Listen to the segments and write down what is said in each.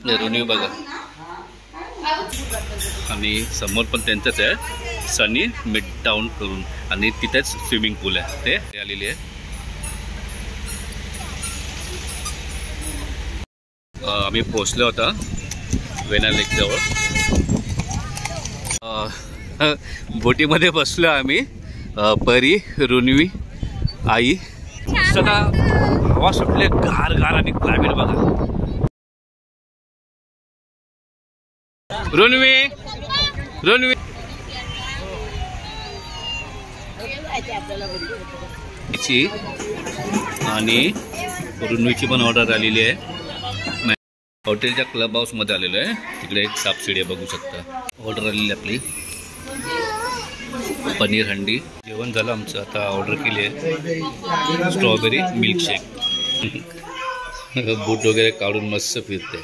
Renew बघा आणि समोर पण त्यांचंच आहे सनी मिड टाउन करून आणि तिथेच स्विमिंग पूल आहे ते आलेली आहे. आम्ही पोहोचलो होता वेना लेक जवळ. बोटीमध्ये बसलो आम्ही परी रुन्वी आई. सगळा हवा सुटले गार गार आणि क्लायमेट बघा. रुन्वी रुन्वी आणि रुन्वीची पण ऑर्डर आलेली आहे. हॉटेलच्या क्लब हाऊस मध्ये आलेलो आहे. तिकडे एक सापशिडी बघू शकता. ऑर्डर आलेली आपली पनीर हंडी. जेवण झालं आमचं. आता ऑर्डर केली आहे स्ट्रॉबेरी मिल्कशेक. बूट वगैरे काढून मस्त फिरते.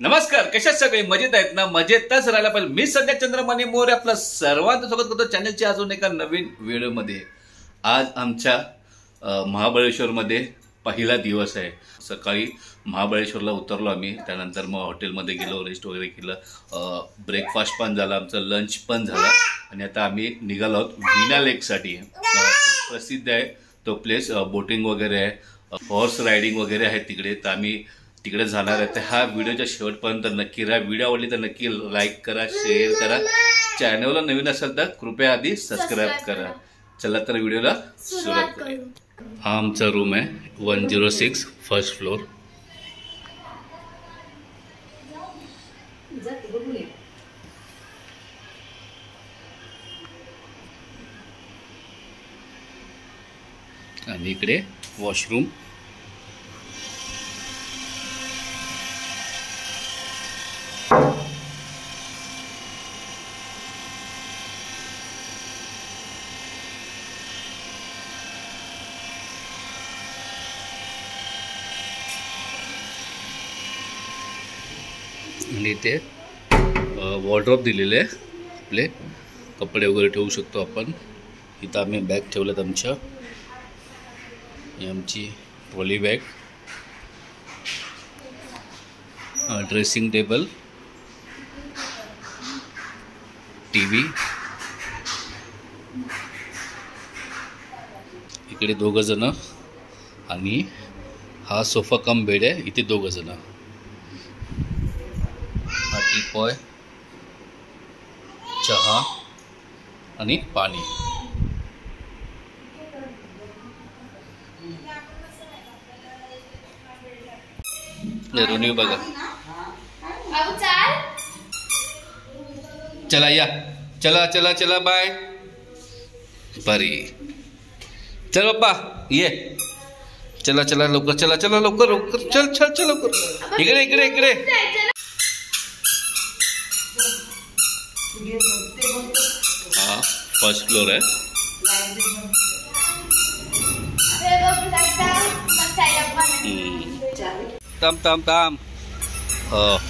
नमस्कार, कशा सगळे मजेत आहेत ना? मजेतच राहायला पाहिजे. मी सध्या चंद्रमणी मोरे आपलं सर्वांचं स्वागत करतो चॅनलच्या अजून एका नवीन व्हिडिओमध्ये. आज आमच्या महाबळेश्वरमध्ये पहिला दिवस आहे. सकाळी महाबळेश्वरला उतरलो आम्ही. त्यानंतर मग हॉटेलमध्ये गेलो, रेस्ट वगैरे केलं, ब्रेकफास्ट पण झाला, आमचं लंच पण झालं आणि आता आम्ही निघालो आहोत विना लेकसाठी. प्रसिद्ध आहे तो प्लेस. बोटिंग वगैरे आहे, हॉर्स रायडिंग वगैरे आहे तिकडे. तर आम्ही तिकडे जाणार आहे. तर हा व्हिडिओच्या शेवटपर्यंत नक्की राहा. व्हिडिओ आवडली तर नक्की लाईक करा, शेअर करा. चॅनलला नवीन असेल तर कृपया आधी सबस्क्राईब करा. चला तर व्हिडिओला सुरुवात करूया. हा आमचा रूम आहे 106 फर्स्ट फ्लोर. आणि इकडे वॉशरूम. आणि इथे वॉर्डरोब दिलेले आहे. आपले कपडे वगैरे ठेवू शकतो आपण. इथं आम्ही बॅग ठेवल्यात आमच्या. ही आमची trolley bag. Dressing table, TV. इकडे 2 जण आणि हा सोफा कम बेड आहे. इथे 2 जण. हा टीपॉय, चहा आणि पाणी. रिन्यू बघा. चला या, चला चला चला बाय. बरी चल पप्पा ये. चला चला लवकर, चला चला लवकर लवकर. चल चल चल लवकर. इकडे इकडे इकडे. हा फर्स्ट फ्लोर आहे. थांब थांब थांब.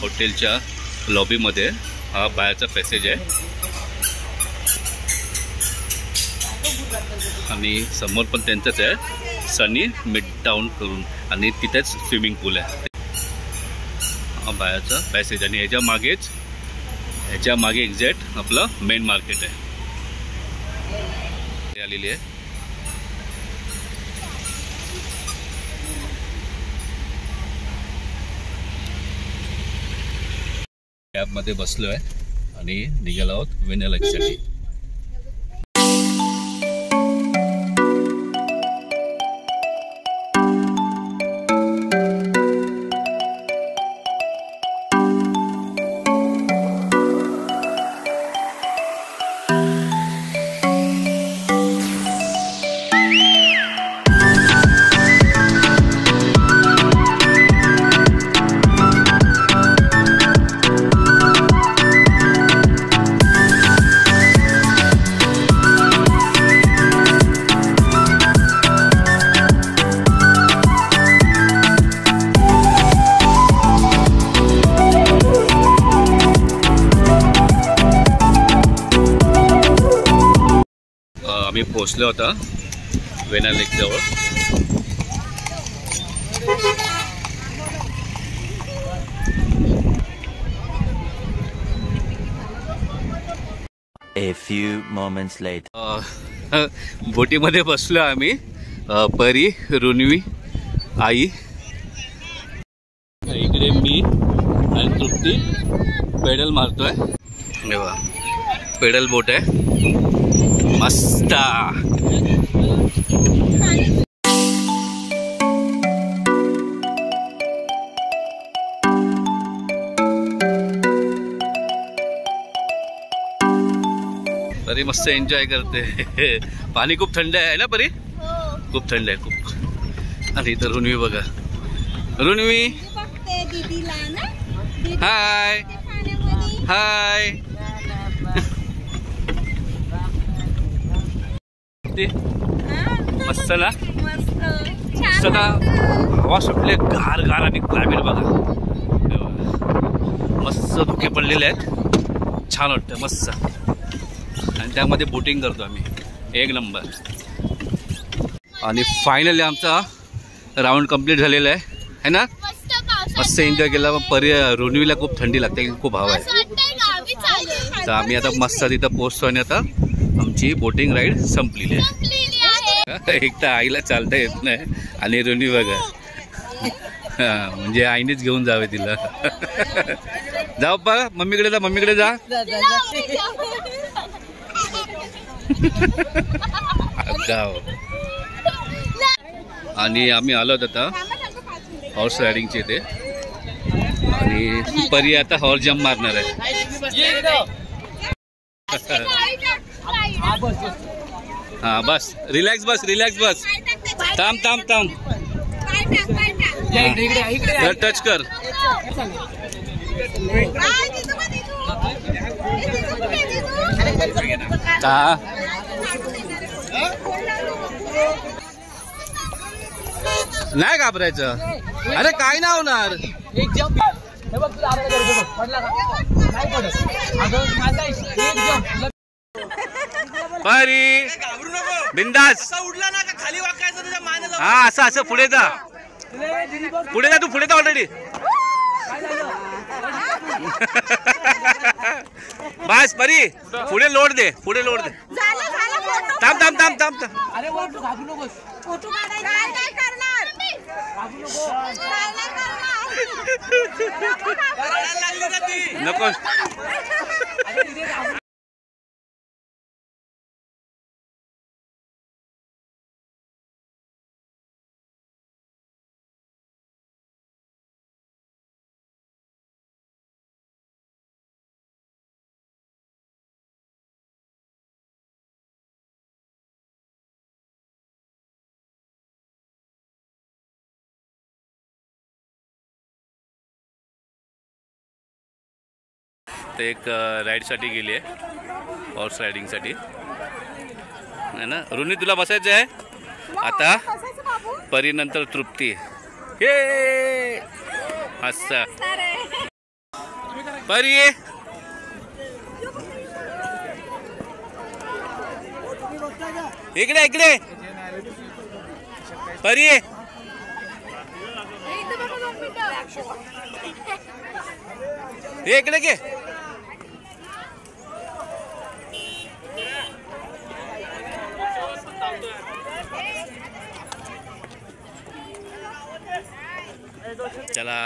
हॉटेलच्या लॉबीमध्ये हा बाहेरचा पॅसेज आहे आणि समोर पण त्यांचंच आहे सनी मिड टाउन करून आणि तिथेच स्विमिंग पूल आहे. हा बाहेरचा पॅसेज आणि ह्याच्या मागे एक्झॅक्ट आपलं मेन मार्केट आहे. ते आलेली आहे. कॅबमध्ये बसलो आहे आणि निघालो आहोत विना लेकसाठी. आम्ही पोहोचलो होता वेना लेक जवळ. A few moments later. बोटीमध्ये बसलो आम्ही. परी, रुन्वी, आई, इकडे मी आणि तृप्ती पेडल मारतोय. पेडल बोट आहे मस्त. परी मस्त एन्जॉय करते. पाणी खूप थंड आहे ना परी? खूप थंड आहे खूप. आणि इथं रुन्वी बघा. रुन्वी हाय हाय. मस्त ना? मस्त ना? हवा सुटले गार गार आणि क्लायमेट बघा. मस्त धुके पडलेले आहेत. छान वाटतं मस्त. आणि त्यामध्ये बोटिंग करतो आम्ही. एक नंबर. आणि फायनली आमचा राऊंड कंप्लीट झालेला आहे ना? मस्त एन्जॉय केला. परी रुन्वीला खूप थंडी लागते, खूप हवा आहे. तर आम्ही आता मस्त तिथं पोहोचतो आणि आता आमची बोटिंग राईड संपलेली आहे. एक तर आईला चालता येत नाही आणि रुन्वी बघा. म्हणजे आईनेच घेऊन जावे तिला. जाऊ पा मम्मीकडे जा. मम्मीकडे जा. आणि आम्ही आलो आता हॉर्स रायडिंगचे इथे. आणि परी आता हॉर्स जम्प मारणार आहे. हा बस रिलॅक्स बस. रिलॅक्स बस. थांब थांब थांब. टच कर. नाही घाबरायचं. अरे काय नाही होणार. परी बिंदास. हा असं असं पुढे जा. पुढे जा. तू पुढे जा ऑलरेडी. बस परी पुढे लोड दे. पुढे लोड दे. थांब थांब थांब थांब थांब. नको. ते एक राईडसाठी गेली आहे. हॉर्स रायडिंगसाठी है ना. रुन्वी तुला बसायचं आहे आता. परी नंतर तृप्ती. हे असं परी इकडे इकडे. परी इकडे घे. चला.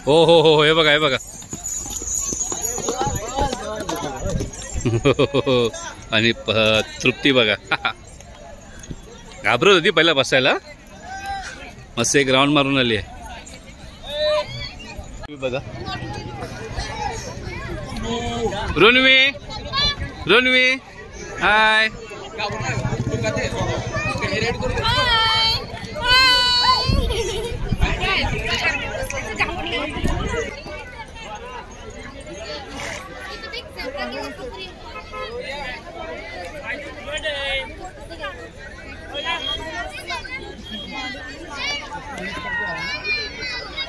हो हो हो. हे बघा हे बघा. आणि तृप्ती बघा. घाबरत होती पहिला बसायला. मस्त एक राऊंड मारून आली आहे बघा. रुन्वी रुन्वी हाय.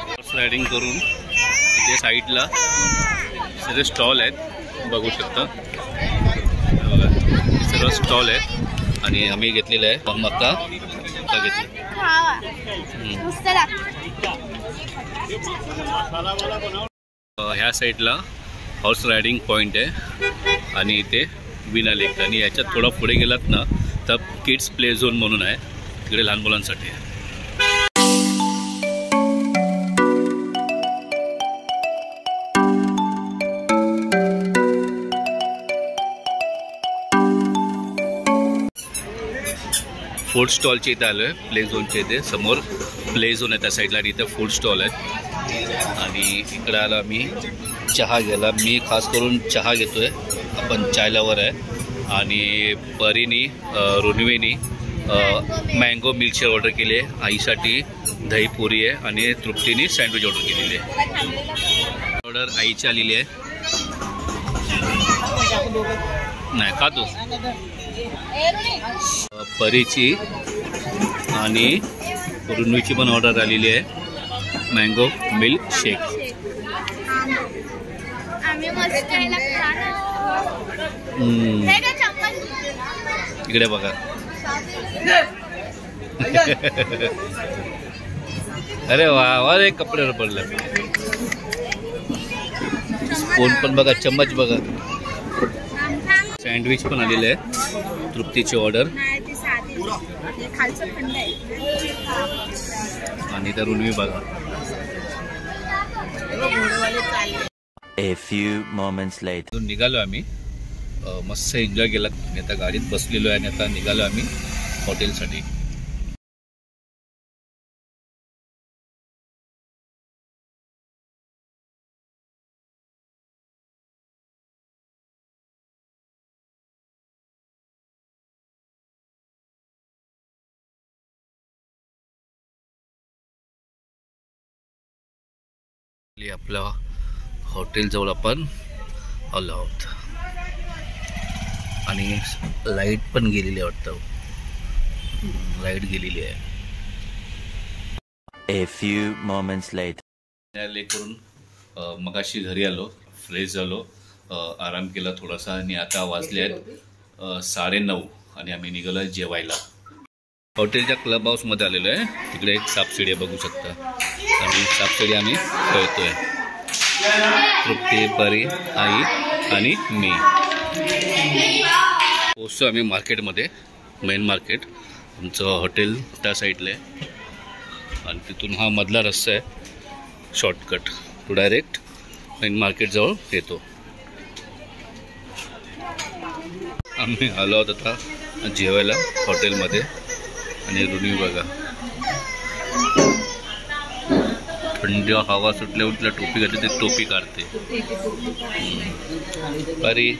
हॉर्स रायडिंग करून इथे साईडला सगळे स्टॉल आहेत बघू शकता. बघा सगळं स्टॉल आहेत आणि आम्ही घेतलेलं आहे मका घेतलं. ह्या साईडला हॉर्स रायडिंग पॉईंट आहे आणि इथे विना लेक आणि याच्यात थोडा पुढे गेलात ना तर किड्स प्ले झोन म्हणून आहे, तिकडे लहान मुलांसाठी आहे. फूड स्टॉलच्या इथे आलो आहे, प्ले झोनच्या इथे समोर प्ले झोन आहे त्या साईडला आणि इथे फूड स्टॉल आहेत. आणि इकडे आलो आम्ही चहा घ्यायला. मी खास करून चहा घेतो आहे, आपण चाय लवर आहे. आणि परीनी रुन्वीनी मँगो मिल्कशेक ऑर्डर केली आहे, आईसाठी दहीपुरी आहे आणि तृप्तीने सँडविच ऑर्डर केलेली आहे. ऑर्डर आईची आलेली आहे. नाही का तू परीची आणि रुन्वीची पण ऑर्डर आलेली आहे मँगो मिल्क शेक. इकडे बघा अरे वा वा रे कपड्यावर पडलं. स्पून पण बघा, चम्मच बघा. सँडविच पण आलेले आहे, तृप्तीची ऑर्डर. आणि त्या रुन्वी बघा. A few moments later. निघालो आम्ही, मस्त एन्जॉय केला. आता गाडीत बसलेलो आहे आणि आता निघालो आम्ही हॉटेलसाठी. आपल्या हॉटेलजवळ आपण आलो आहोत आणि लाईट पण गेलेली आहे वाटतं. लाईट गेलेली आहे. A few moments later. करून मगाशी घरी आलो, फ्रेश झालो, आराम केला थोडासा आणि आता वाजले आहेत 9:30 आणि आम्ही निघालो जेवायला. हॉटेलच्या क्लब हाऊसमध्ये आलेलो आहे. तिकडे एक सापशिडी बघू शकता आणि सापशिडी आम्ही खेळतोय. तृप्ती, परी, आई आणि मी. पोचतो आम्ही मार्केटमध्ये, मेन मार्केट. आमचं हॉटेल त्या साईडला आहे आणि तिथून हा मधला रस्ता आहे शॉर्टकट, तो डायरेक्ट मेन मार्केटजवळ येतो. आम्ही आलो आहोत आता जेवायला हॉटेलमध्ये. आणि रुन्वी बघा, थंड हवा सुटल्या उठल्या टोपी घालते, ते टोपी काढते. अरे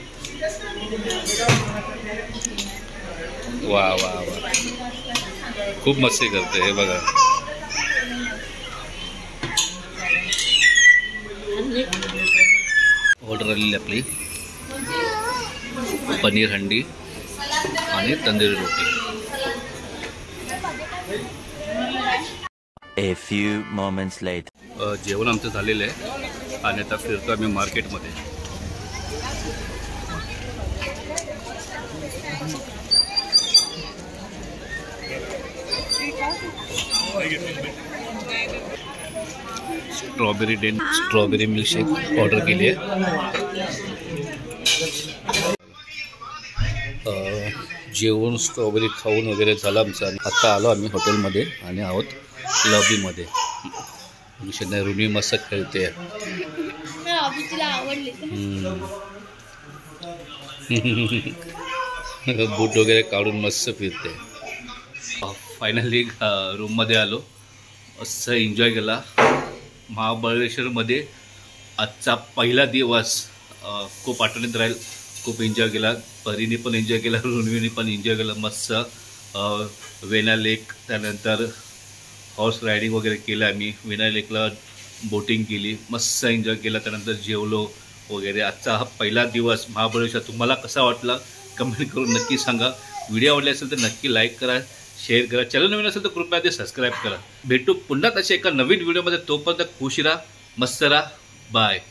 वा वा वा, खूप मस्ती करते. हे बघा ऑर्डर आलेली आपली पनीर हंडी आणि तंदुरी रोटी. A few moments later. जेवण आमचं झालेलं आहे आणि आता फिरतो आम्ही मार्केटमध्ये. स्ट्रॉबेरी मिल्कशेक ऑर्डर केली आहे. जेवण स्ट्रॉबेरी खाऊन वगैरे झालं आमचं आणि आता आलो आम्ही हॉटेलमध्ये आणि आहोत लॉबीमध्ये. रुन्वी मस्त खेळते. बूट वगैरे काढून मस्त फिरते. फायनली रूममध्ये आलो, मस्त एन्जॉय केला. महाबळेश्वरमध्ये आजचा पहिला दिवस खूप आठवणीत राहील. खूप एन्जॉय केला. परीने पण एन्जॉय केला, रुन्वीने पण एन्जॉय केला. मस्त वेना लेक, त्यानंतर हॉर्स रायडिंग वगैरे केलं आम्ही. वेना लेकला बोटिंग केली, मस्त एन्जॉय केला. त्यानंतर जेवलो वगैरे. आजचा हा पहिला दिवस महाबळेश्वर तुम्हाला कसा वाटला कमेंट करून नक्की सांगा. व्हिडिओ आवडला असेल तर नक्की लाईक करा, शेअर करा. चॅनल नवीन असेल तर कृपया ते सबस्क्राईब करा. भेटू पुन्हा तशा एका नवीन व्हिडिओमध्ये. तोपर्यंत खुश राहा, मस्त राहा. बाय.